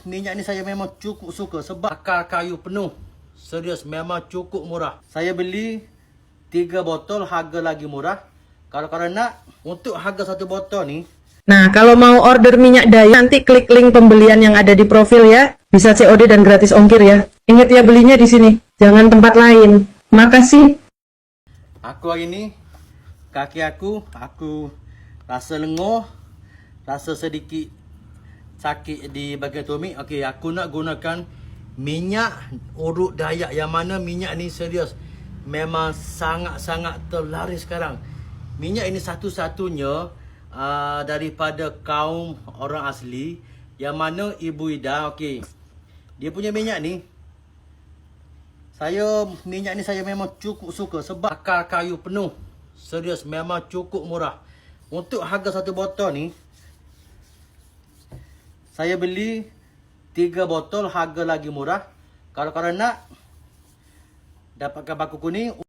Minyak ni saya memang cukup suka sebab akar kayu penuh. Serius, memang cukup murah. Saya beli 3 botol, harga lagi murah. Kalau korang nak, untuk harga 1 botol ni, Nah, kalau mau order minyak Daya, nanti klik link pembelian yang ada di profil ya. Bisa COD dan gratis ongkir ya. Ingat ya, belinya di sini, jangan tempat lain. Makasih. aku hari ni, kaki aku rasa lenguh, rasa sedikit sakit di bahagian tumit. Okey, aku nak gunakan minyak urut Dayak, yang mana minyak ni serius memang sangat-sangat terlaris sekarang. Minyak ini satu-satunya daripada kaum orang asli, yang mana Ibu Ida, okey, dia punya minyak ni, minyak ni saya memang cukup suka sebab akar kayu penuh. Serius, memang cukup murah. Untuk harga 1 botol ni, saya beli 3 botol, harga lagi murah. Kalau korang nak dapatkan baku kuning.